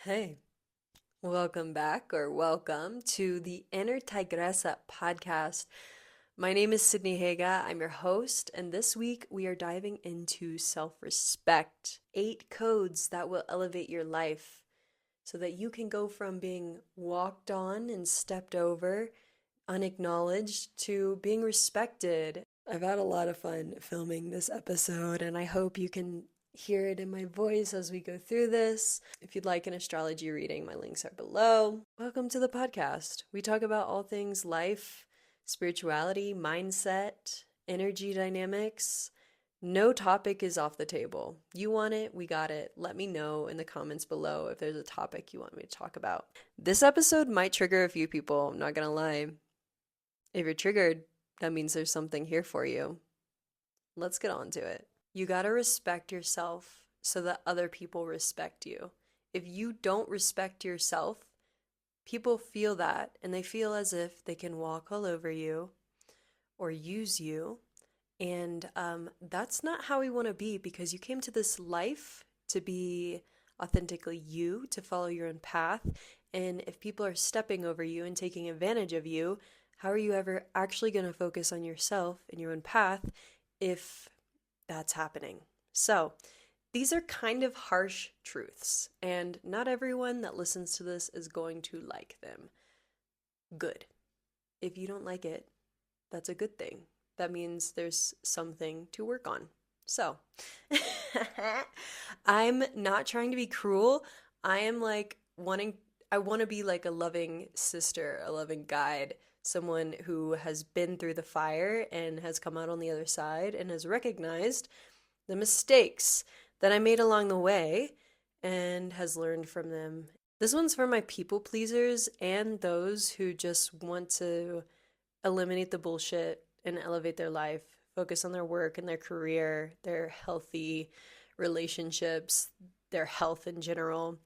Hey, welcome back or welcome to the Inner Tigresa Podcast. My name is Sydney Haga. I'm your host, and this week we are diving into self respect 8 codes that will elevate your life so that you can go from being walked on and stepped over, unacknowledged, to being respected. I've had a lot of fun filming this episode, and I hope you can hear it in my voice as we go through this. If you'd like an astrology reading, my links are below. Welcome to the podcast. We talk about all things life, spirituality, mindset, energy dynamics. No topic is off the table. You want it, we got it. Let me know in the comments below if there's a topic you want me to talk about. This episode might trigger a few people, I'm not gonna lie. If you're triggered, that means there's something here for you. Let's get on to it. You gotta respect yourself so that other people respect you. If you don't respect yourself, people feel that and they feel as if they can walk all over you or use you. And that's not how we want to be, because you came to this life to be authentically you, to follow your own path. And if people are stepping over you and taking advantage of you, how are you ever actually going to focus on yourself and your own path if that's happening? So these are kind of harsh truths, and not everyone that listens to this is going to like them. Good. If you don't like it, that's a good thing. That means there's something to work on. So, I'm not trying to be cruel. I want to be like a loving sister, a loving guide, someone who has been through the fire and has come out on the other side and has recognized the mistakes that I made along the way and has learned from them. This one's for my people pleasers and those who just want to eliminate the bullshit and elevate their life, focus on their work and their career, their healthy relationships, their health in general.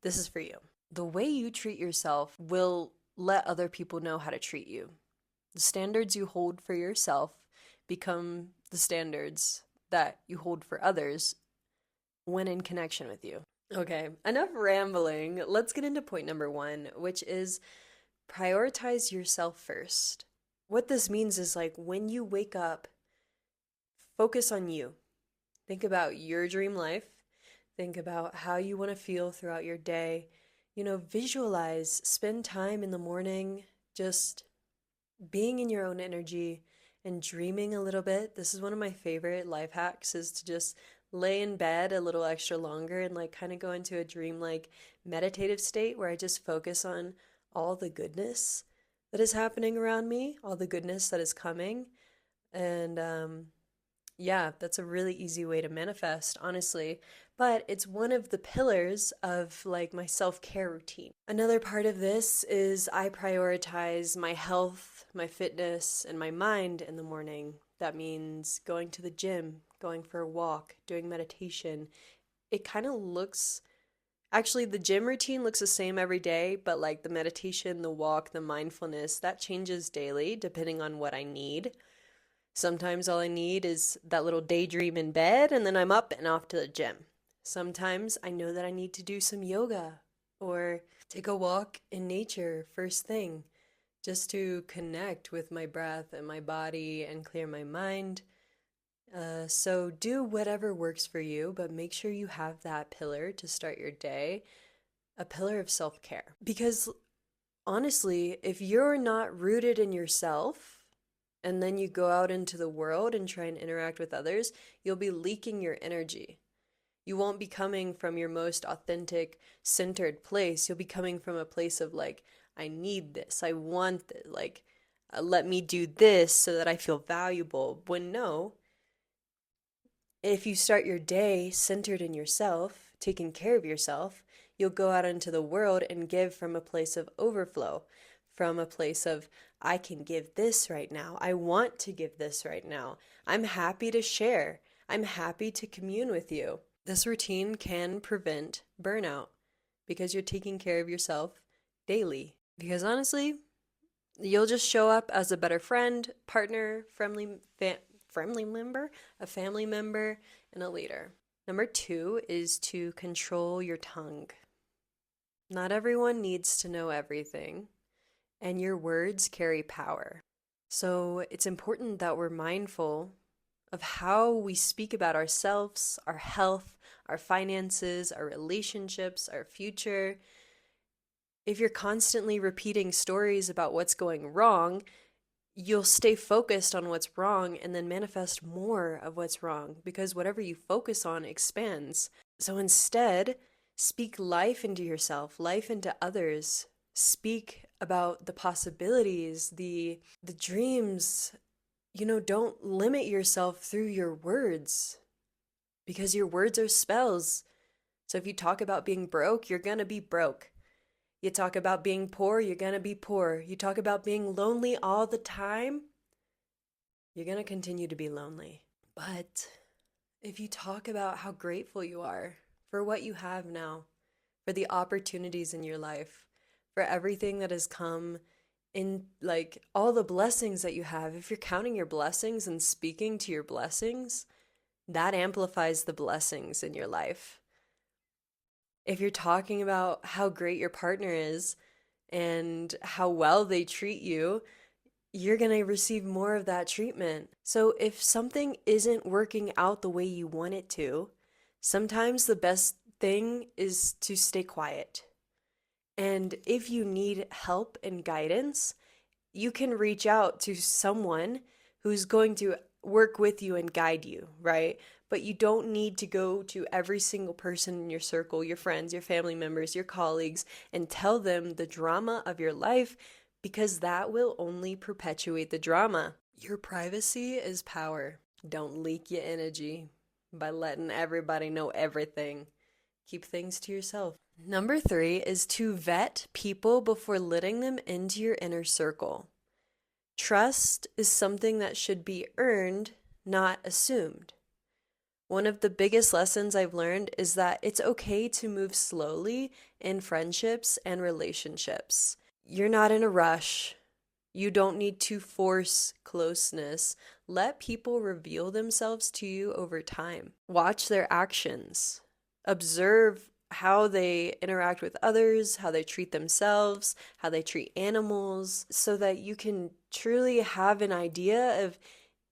This is for you. The way you treat yourself will let other people know how to treat you. The standards you hold for yourself become the standards that you hold for others when in connection with you. Okay, enough rambling. Let's get into point number 1, which is prioritize yourself first. What this means is, like, when you wake up, focus on you. Think about your dream life. Think about how you want to feel throughout your day. Visualize, spend time in the morning just being in your own energy and dreaming a little bit. This is one of my favorite life hacks, is to just lay in bed a little extra longer and like kind of go into a dream like meditative state where I just focus on all the goodness that is happening around me, all the goodness that is coming. And yeah, that's a really easy way to manifest, honestly. But it's one of the pillars of like my self-care routine. Another part of this is I prioritize my health, my fitness, and my mind in the morning. That means going to the gym, going for a walk, doing meditation. It kind of looks Actually, the gym routine looks the same every day, but like the meditation, the walk, the mindfulness, that changes daily depending on what I need. Sometimes all I need is that little daydream in bed, and then I'm up and off to the gym. Sometimes I know that I need to do some yoga or take a walk in nature first thing, just to connect with my breath and my body and clear my mind. So do whatever works for you, but make sure you have that pillar to start your day, a pillar of self-care. Because honestly, if you're not rooted in yourself and then you go out into the world and try and interact with others, you'll be leaking your energy. You won't be coming from your most authentic, centered place. You'll be coming from a place of like, I need this, I want this, like, let me do this so that I feel valuable. When no, if you start your day centered in yourself, taking care of yourself, you'll go out into the world and give from a place of overflow, from a place of, I can give this right now. I want to give this right now. I'm happy to share. I'm happy to commune with you. This routine can prevent burnout because you're taking care of yourself daily. Because honestly, you'll just show up as a better friend, partner, friendly member, a family member, and a leader. Number 2 is to control your tongue. Not everyone needs to know everything, and your words carry power. So it's important that we're mindful of how we speak about ourselves, our health, our finances, our relationships, our future. If you're constantly repeating stories about what's going wrong, you'll stay focused on what's wrong and then manifest more of what's wrong because whatever you focus on expands. So instead, speak life into yourself, life into others. Speak about the possibilities, the dreams. Don't limit yourself through your words because your words are spells. So if you talk about being broke, you're going to be broke. You talk about being poor, you're going to be poor. You talk about being lonely all the time, you're going to continue to be lonely. But if you talk about how grateful you are for what you have now, for the opportunities in your life, for everything that has come in, like all the blessings that you have, if you're counting your blessings and speaking to your blessings, that amplifies the blessings in your life. If you're talking about how great your partner is and how well they treat you, you're going to receive more of that treatment. So if something isn't working out the way you want it to, sometimes the best thing is to stay quiet. And if you need help and guidance, you can reach out to someone who's going to work with you and guide you, right? But you don't need to go to every single person in your circle, your friends, your family members, your colleagues, and tell them the drama of your life because that will only perpetuate the drama. Your privacy is power. Don't leak your energy by letting everybody know everything. Keep things to yourself. Number 3 is to vet people before letting them into your inner circle. Trust is something that should be earned, not assumed. One of the biggest lessons I've learned is that it's okay to move slowly in friendships and relationships. You're not in a rush. You don't need to force closeness. Let people reveal themselves to you over time. Watch their actions. Observe how they interact with others, how they treat themselves, how they treat animals, so that you can truly have an idea of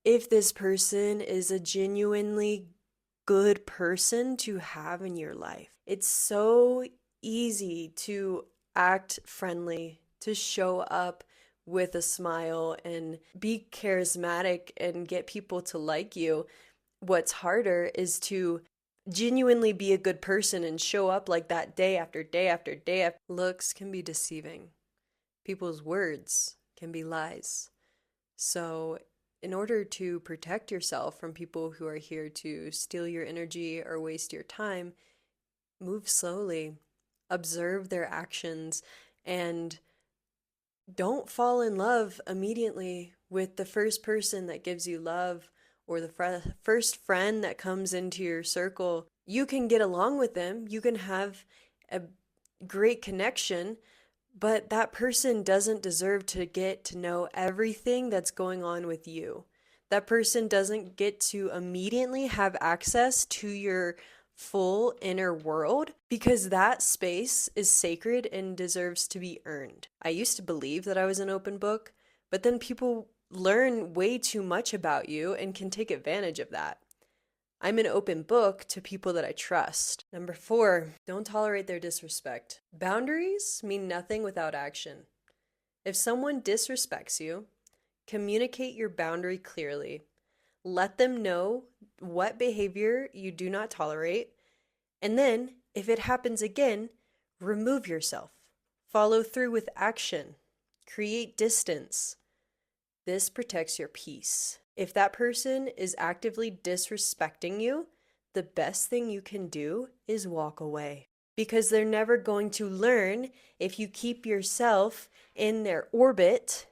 if this person is a genuinely good person to have in your life. It's so easy to act friendly, to show up with a smile and be charismatic and get people to like you. What's harder is to genuinely be a good person and show up like that day after day after day. Looks can be deceiving. People's words can be lies. So in order to protect yourself from people who are here to steal your energy or waste your time, move slowly, observe their actions, and don't fall in love immediately with the first person that gives you love or the first friend that comes into your circle. You can get along with them, you can have a great connection, but that person doesn't deserve to get to know everything that's going on with you. That person doesn't get to immediately have access to your full inner world because that space is sacred and deserves to be earned. I used to believe that I was an open book, but then people learn way too much about you and can take advantage of that. I'm an open book to people that I trust. Number 4, don't tolerate their disrespect. Boundaries mean nothing without action. If someone disrespects you, communicate your boundary clearly. Let them know what behavior you do not tolerate. And then, if it happens again, remove yourself. Follow through with action. Create distance. This protects your peace. If that person is actively disrespecting you, the best thing you can do is walk away. Because they're never going to learn if you keep yourself in their orbit,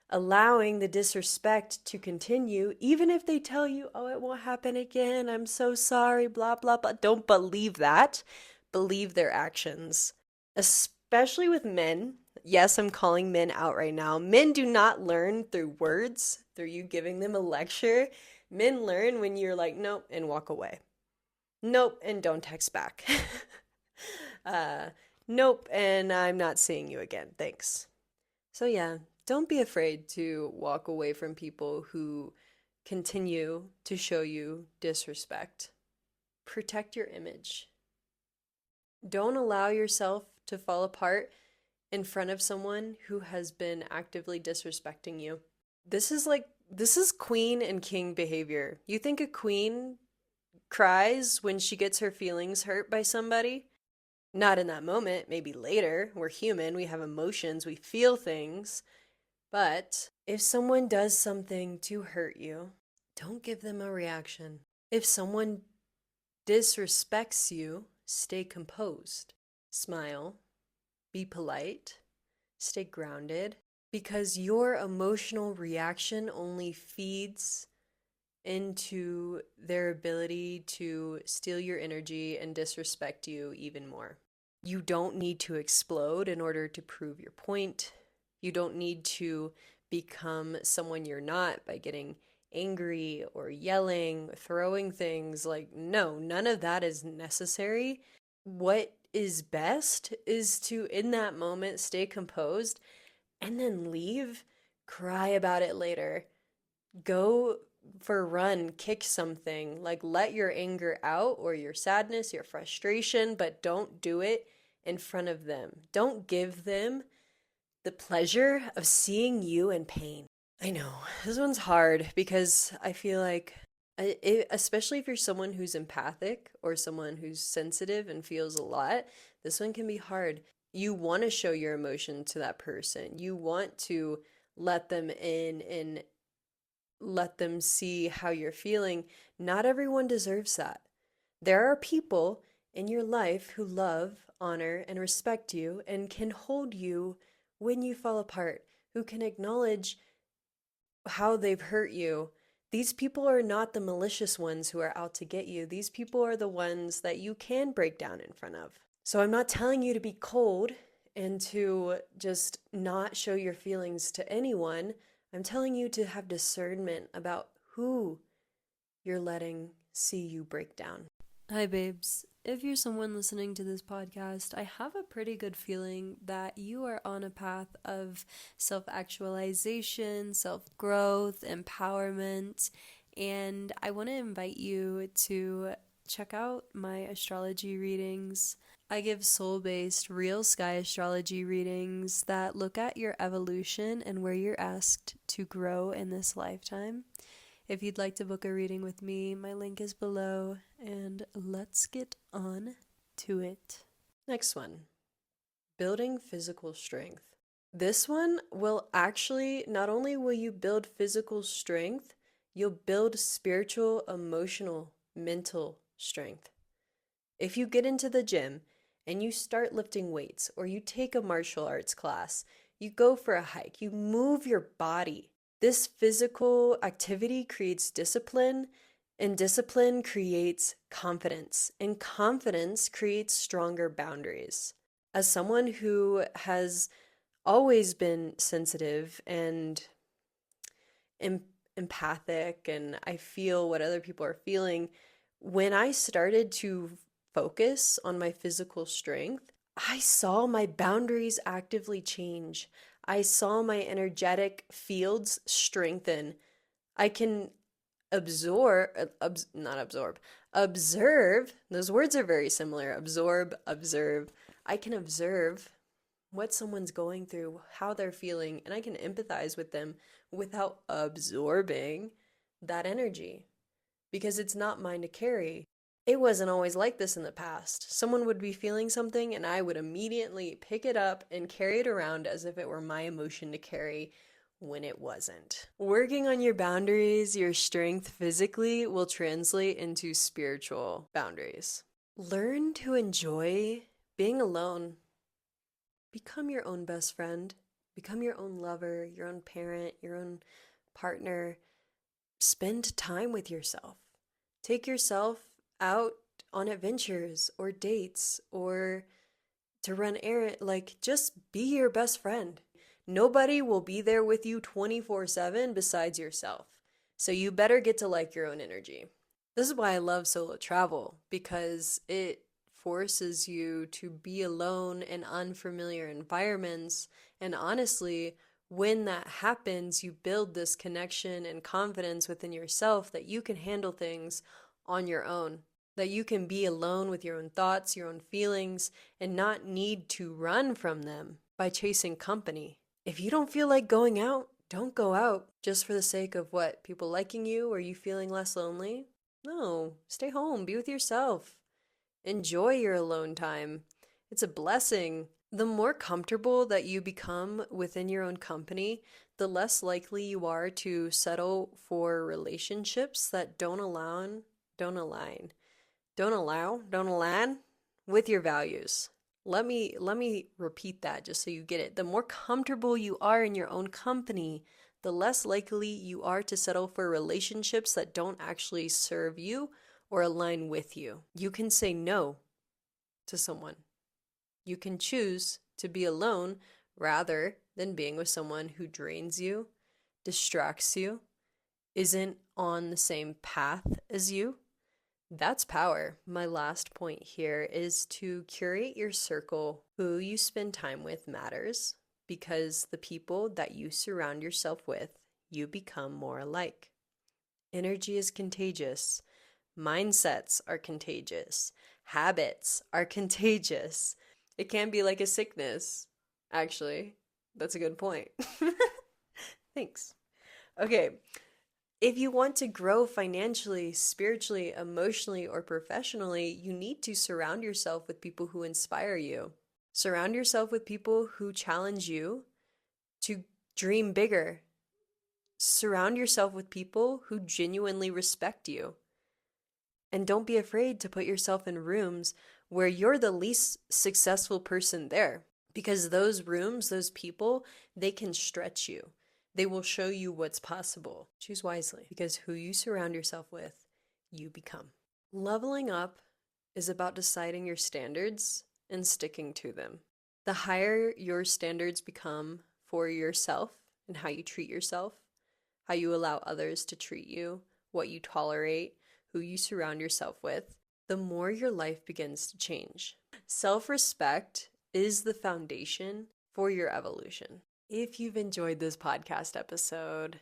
allowing the disrespect to continue, even if they tell you, oh, it won't happen again, I'm so sorry, blah, blah, blah. Don't believe that. Believe their actions. Especially with men. Yes, I'm calling men out right now. Men do not learn through words, through you giving them a lecture. Men learn when you're like, nope, and walk away. Nope, and don't text back. Nope, and I'm not seeing you again. Thanks. So, yeah, don't be afraid to walk away from people who continue to show you disrespect. Protect your image. Don't allow yourself to fall apart in front of someone who has been actively disrespecting you. This is queen and king behavior. You think a queen cries when she gets her feelings hurt by somebody? Not in that moment, maybe later. We're human, we have emotions, we feel things. But if someone does something to hurt you, don't give them a reaction. If someone disrespects you, stay composed. Smile. Be polite. Stay grounded. Because your emotional reaction only feeds into their ability to steal your energy and disrespect you even more. You don't need to explode in order to prove your point. You don't need to become someone you're not by getting angry or yelling, throwing things. Like, no, none of that is necessary. What is best is to, in that moment, stay composed and then leave, cry about it later. Go for a run, kick something, like let your anger out or your sadness, your frustration, but don't do it in front of them. Don't give them the pleasure of seeing you in pain. I know, this one's hard because I feel like, especially if you're someone who's empathic or someone who's sensitive and feels a lot, this one can be hard. You want to show your emotion to that person. You want to let them in and let them see how you're feeling. Not everyone deserves that. There are people in your life who love, honor, and respect you and can hold you when you fall apart, who can acknowledge how they've hurt you. These people are not the malicious ones who are out to get you. These people are the ones that you can break down in front of. So I'm not telling you to be cold and to just not show your feelings to anyone. I'm telling you to have discernment about who you're letting see you break down. Hi, babes. If you're someone listening to this podcast, I have a pretty good feeling that you are on a path of self-actualization, self-growth, empowerment, and I want to invite you to check out my astrology readings. I give soul-based, real sky astrology readings that look at your evolution and where you're asked to grow in this lifetime. If you'd like to book a reading with me, my link is below, and let's get on to it. Next one, building physical strength. This one will actually, not only will you build physical strength, you'll build spiritual, emotional, mental strength. If you get into the gym and you start lifting weights, or you take a martial arts class, you go for a hike, you move your body. This physical activity creates discipline, and discipline creates confidence, and confidence creates stronger boundaries. As someone who has always been sensitive and empathic, and I feel what other people are feeling, when I started to focus on my physical strength, I saw my boundaries actively change. I saw my energetic fields strengthen. I can observe, those words are very similar. Absorb, observe. I can observe what someone's going through, how they're feeling, and I can empathize with them without absorbing that energy because it's not mine to carry. It wasn't always like this in the past. Someone would be feeling something and I would immediately pick it up and carry it around as if it were my emotion to carry when it wasn't. Working on your boundaries, your strength physically will translate into spiritual boundaries. Learn to enjoy being alone. Become your own best friend. Become your own lover, your own parent, your own partner. Spend time with yourself. Take yourself out on adventures or dates or to run errands. Like, just be your best friend. Nobody will be there with you 24/7 besides yourself. So you better get to like your own energy. This is why I love solo travel, because it forces you to be alone in unfamiliar environments. And honestly, when that happens, you build this connection and confidence within yourself that you can handle things on your own, that you can be alone with your own thoughts, your own feelings, and not need to run from them by chasing company. If you don't feel like going out, don't go out just for the sake of what? People liking you or you feeling less lonely? No, stay home, be with yourself. Enjoy your alone time. It's a blessing. The more comfortable that you become within your own company, the less likely you are to settle for relationships that don't align with your values. Let me repeat that just so you get it. The more comfortable you are in your own company, the less likely you are to settle for relationships that don't actually serve you or align with you. You can say no to someone. You can choose to be alone rather than being with someone who drains you, distracts you, isn't on the same path as you. That's power. My last point here is to curate your circle. Who you spend time with matters because the people that you surround yourself with, you become more alike. Energy is contagious. Mindsets are contagious. Habits are contagious. It can be like a sickness, actually. That's a good point. Thanks. Okay. If you want to grow financially, spiritually, emotionally, or professionally, you need to surround yourself with people who inspire you. Surround yourself with people who challenge you to dream bigger. Surround yourself with people who genuinely respect you. And don't be afraid to put yourself in rooms where you're the least successful person there. Because those rooms, those people, they can stretch you. They will show you what's possible. Choose wisely, because who you surround yourself with, you become. Leveling up is about deciding your standards and sticking to them. The higher your standards become for yourself and how you treat yourself, how you allow others to treat you, what you tolerate, who you surround yourself with, the more your life begins to change. Self-respect is the foundation for your evolution. If you've enjoyed this podcast episode,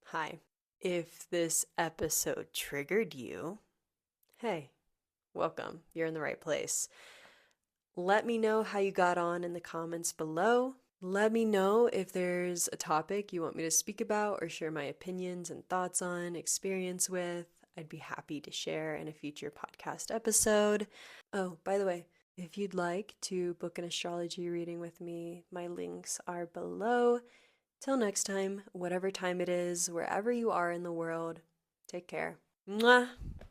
hi. If this episode triggered you, hey, welcome. You're in the right place. Let me know how you got on in the comments below. Let me know if there's a topic you want me to speak about or share my opinions and thoughts on, experience with. I'd be happy to share in a future podcast episode. Oh, by the way, if you'd like to book an astrology reading with me, my links are below. Till next time, whatever time it is, wherever you are in the world, take care. Mwah!